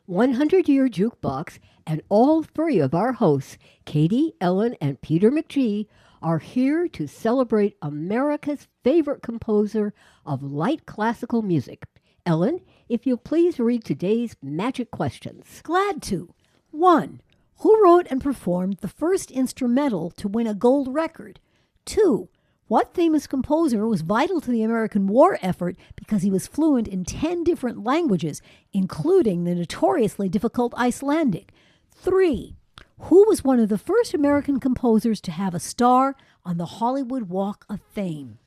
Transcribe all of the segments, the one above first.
100-Year Jukebox, and all three of our hosts, Katie, Ellen, and Peter McGee, are here to celebrate America's favorite composer of light classical music. Ellen, if you'll please read today's magic questions. Glad to. 1. Who wrote and performed the first instrumental to win a gold record? 2. What famous composer was vital to the American war effort because he was fluent in 10 different languages, including the notoriously difficult Icelandic? 3. Who was one of the first American composers to have a star on the Hollywood Walk of Fame?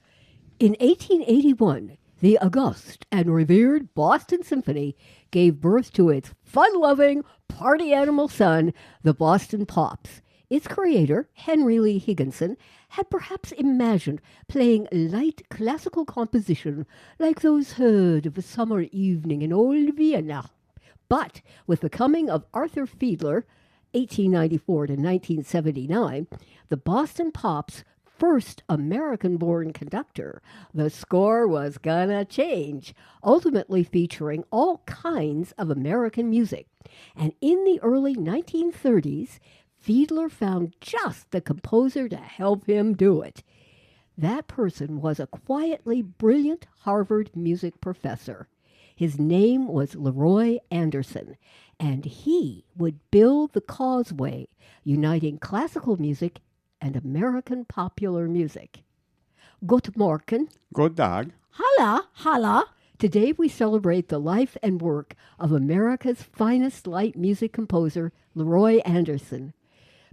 In 1881, the august and revered Boston Symphony gave birth to its fun-loving, party animal son, the Boston Pops. Its creator, Henry Lee Higginson, had perhaps imagined playing light classical composition like those heard of a summer evening in old Vienna. But with the coming of Arthur Fiedler, 1894 to 1979, the Boston Pops' first American-born conductor, the score was gonna change, ultimately featuring all kinds of American music. And in the early 1930s, Fiedler found just the composer to help him do it. That person was a quietly brilliant Harvard music professor. His name was Leroy Anderson, and he would build the causeway uniting classical music and American popular music. Guten Morgen. God dag. Holla, holla. Today we celebrate the life and work of America's finest light music composer, Leroy Anderson.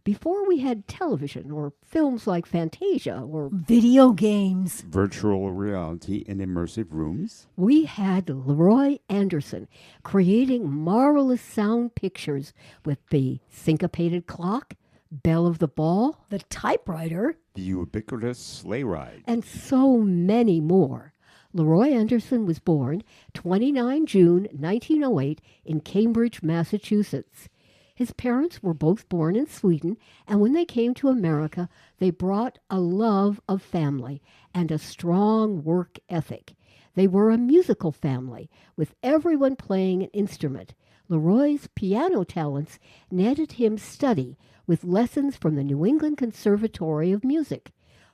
Before we had television or films like Fantasia or Video games, Virtual reality and immersive rooms. we had Leroy Anderson creating marvelous sound pictures with the syncopated clock, Belle of the Ball, the typewriter, The ubiquitous sleigh ride. and so many more. Leroy Anderson was born 29 June 1908 in Cambridge, Massachusetts. His parents were both born in Sweden, and when they came to America, they brought a love of family and a strong work ethic. They were a musical family, with everyone playing an instrument. Leroy's piano talents netted him study with lessons from the New England Conservatory of Music.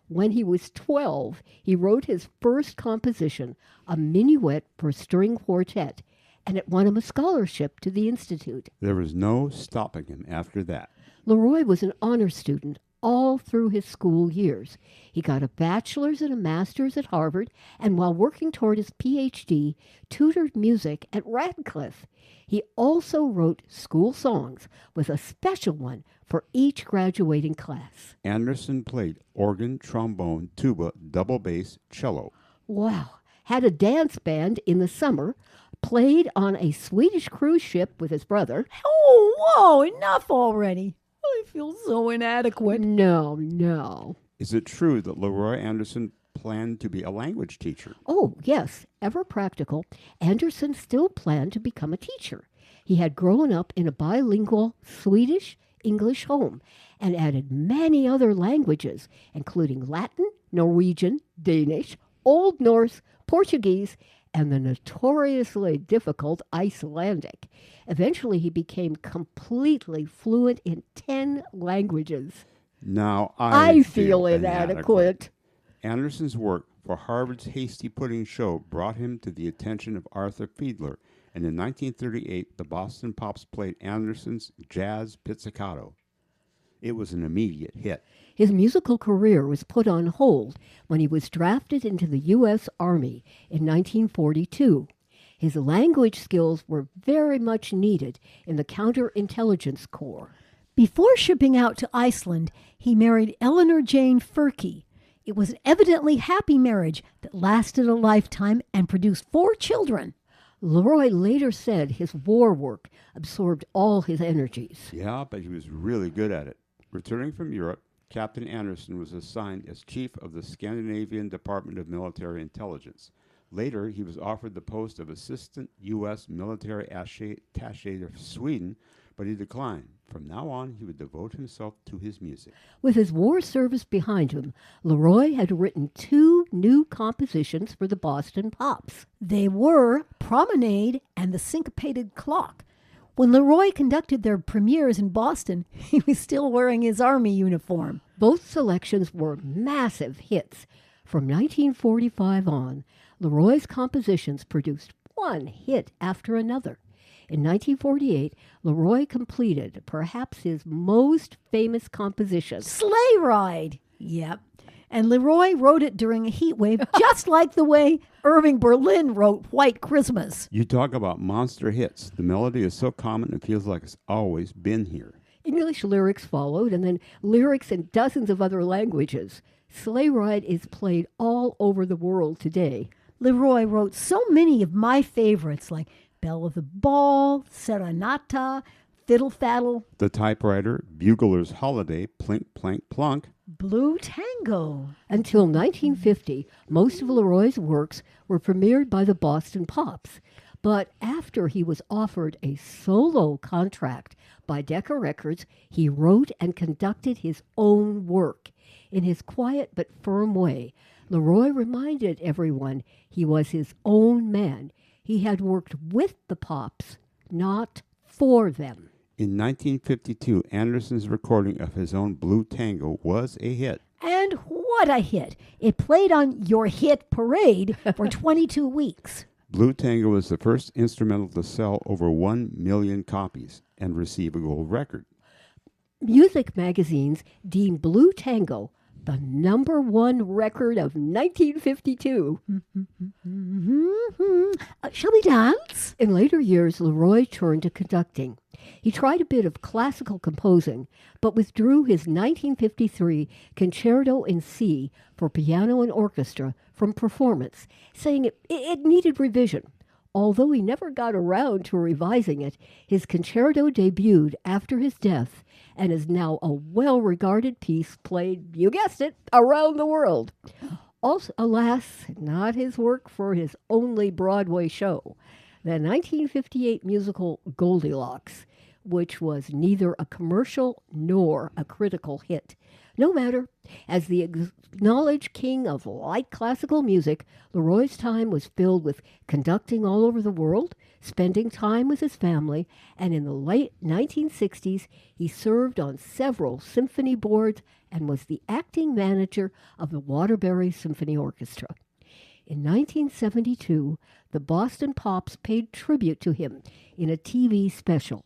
When he was 12, he wrote his first composition, a minuet for string quartet, and it won him a scholarship to the Institute. There was no stopping him after that. Leroy was an honor student all through his school years. He got a bachelor's and a master's at Harvard, and while working toward his PhD, tutored music at Radcliffe. He also wrote school songs, with a special one for each graduating class. Anderson played organ, trombone, tuba, double bass, cello. Wow. Had a dance band in the summer, played on a Swedish cruise ship with his brother. Oh, whoa, enough already. I feel so inadequate. No. Is it true that Leroy Anderson planned to be a language teacher? Oh, yes, ever practical, Anderson still planned to become a teacher. He had grown up in a bilingual Swedish-English home and added many other languages, including Latin, Norwegian, Danish, Old Norse, Portuguese, and the notoriously difficult Icelandic. Eventually, he became completely fluent in 10 languages. Now I feel inadequate. Anderson's work for Harvard's Hasty Pudding Show brought him to the attention of Arthur Fiedler, and in 1938 the Boston Pops played Anderson's Jazz Pizzicato. It was an immediate hit. His musical career was put on hold when he was drafted into the U.S. Army in 1942. His language skills were very much needed in the Counterintelligence Corps. Before shipping out to Iceland, he married Eleanor Jane Furkey. It was an evidently happy marriage that lasted a lifetime and produced 4 children. Leroy later said his war work absorbed all his energies. Yeah, but he was really good at it. Returning from Europe, Captain Anderson was assigned as chief of the Scandinavian Department of Military Intelligence. Later, he was offered the post of Assistant U.S. Military Attaché to Sweden, but he declined. From now on, he would devote himself to his music. With his war service behind him, Leroy had written 2 new compositions for the Boston Pops. They were Promenade and The Syncopated Clock. When Leroy conducted their premieres in Boston, he was still wearing his army uniform. Both selections were massive hits. From 1945 on, Leroy's compositions produced one hit after another. In 1948, Leroy completed perhaps his most famous composition. Sleigh Ride! Yep. And Leroy wrote it during a heat wave, just like the way Irving Berlin wrote White Christmas. You talk about monster hits. The melody is so common it feels like it's always been here. English lyrics followed, and then lyrics in dozens of other languages. Sleigh Ride is played all over the world today. Leroy wrote so many of my favorites, like Belle of the Ball, Serenata, Fiddle Faddle, The Typewriter, Bugler's Holiday, Plink, Plank, Plunk. Blue Tango. Until 1950, most of Leroy's works were premiered by the Boston Pops. But after he was offered a solo contract by Decca Records, he wrote and conducted his own work. In his quiet but firm way, Leroy reminded everyone he was his own man. He had worked with the Pops, not for them. In 1952, Anderson's recording of his own Blue Tango was a hit. And what a hit. It played on Your Hit Parade for 22 weeks. Blue Tango was the first instrumental to sell over 1 million copies and receive a gold record. Music magazines deemed Blue Tango the number one record of 1952. Shall we dance? In later years, Leroy turned to conducting. He tried a bit of classical composing, but withdrew his 1953 Concerto in C for piano and orchestra from performance, saying it needed revision. Although he never got around to revising it, his concerto debuted after his death and is now a well-regarded piece played, you guessed it, around the world. Also, alas, not his work for his only Broadway show, the 1958 musical Goldilocks, which was neither a commercial nor a critical hit. No matter, as the acknowledged king of light classical music, Leroy's time was filled with conducting all over the world, spending time with his family, and in the late 1960s, he served on several symphony boards and was the acting manager of the Waterbury Symphony Orchestra. In 1972, the Boston Pops paid tribute to him in a TV special.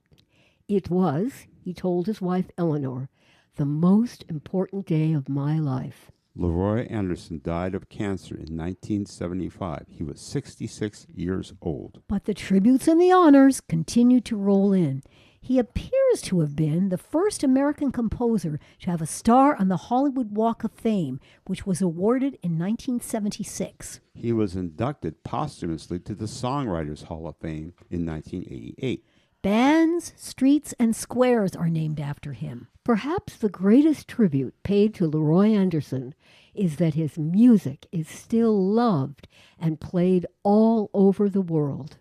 It was, he told his wife Eleanor, the most important day of my life. Leroy Anderson died of cancer in 1975. He was 66 years old. But the tributes and the honors continued to roll in. He appears to have been the first American composer to have a star on the Hollywood Walk of Fame, which was awarded in 1976. He was inducted posthumously to the Songwriters Hall of Fame in 1988. Bands, streets, and squares are named after him. Perhaps the greatest tribute paid to Leroy Anderson is that his music is still loved and played all over the world.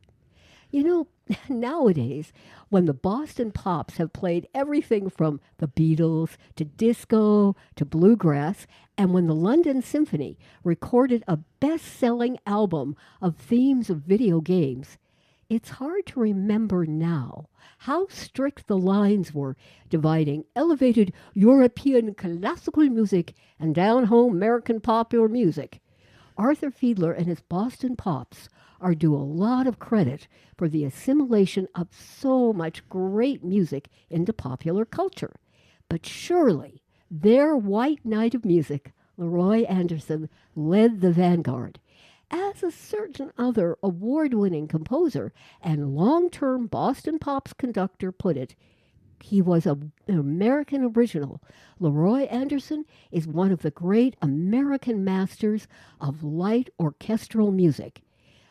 You know, nowadays, when the Boston Pops have played everything from the Beatles to disco to bluegrass, and when the London Symphony recorded a best-selling album of themes of video games, it's hard to remember now how strict the lines were dividing elevated European classical music and down-home American popular music. Arthur Fiedler and his Boston Pops are due a lot of credit for the assimilation of so much great music into popular culture. But surely their white knight of music, Leroy Anderson, led the vanguard. As a certain other award-winning composer and long-term Boston Pops conductor put it, he was an American original. Leroy Anderson is one of the great American masters of light orchestral music.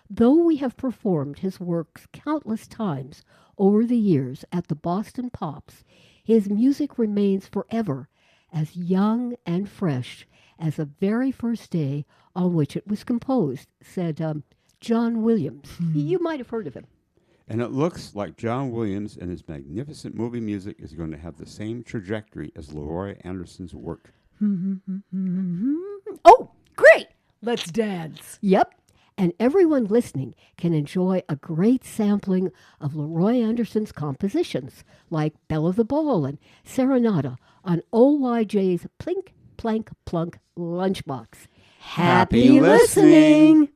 Though we have performed his works countless times over the years at the Boston Pops, his music remains forever as young and fresh as the very first day on which it was composed, said John Williams. You might have heard of him. And it looks like John Williams and his magnificent movie music is going to have the same trajectory as Leroy Anderson's work. Oh, great! Let's dance. Yep. and everyone listening can enjoy a great sampling of Leroy Anderson's compositions, like Belle of the Ball and Serenata, on OYJ's Plink, Plank, Plunk lunchbox. Happy listening!